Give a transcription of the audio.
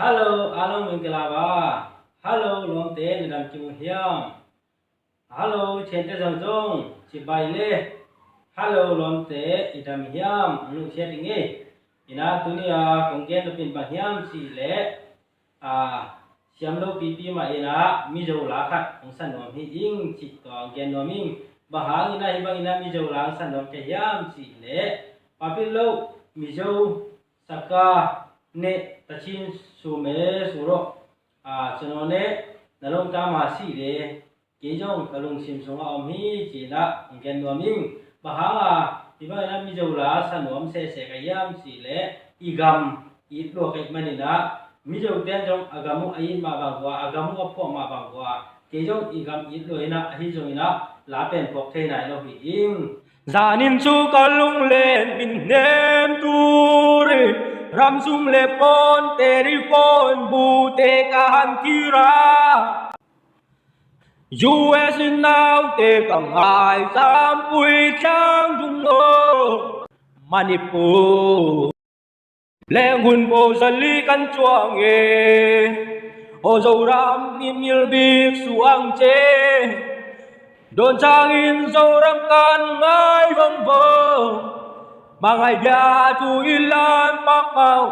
Hello, alo mình là ba. Hello, luồng tên làm chủ hiểm. Hello, trên cái dòng dung, chỉ bài lê. Hello, luồng tế, idam hiểm, nụ xe tình nghi. Ina tu ni công kết nó pin bằng hiểm chỉ lệ. Xiêm lô pipi mà ina mi dầu lá khát, ông sản phẩm hi ing chỉ tỏ gen nó mình. Bà hàng ina hi bang ina mi dầu lá sản phẩm cái hiểm chỉ lệ. Papi lâu mi dầu saka ne tachin sume suro chano ne nalong ta ma si le ke jong kalung sim songa om hi chi na gen no ming bahanga iba na mi jola sanom se ka yam si le igam it lo kai manina mi jo ten jong agamu ain ma bangwa agamu apho ma bangwa ke jong igam it lo ina hi jong ina la pen pok the nai lo hi ing Zanin chu kalung lên min nem turi ram sum le pon teri pon bu te kahan kira US now te kang hai sam pui chang dung lo Manipur le ngun bo sali kan chuang e o zo ram min mil bik suang che đồn trang in dâu răng can ngai vang vơ mà ngày gia tu ilan bắc mau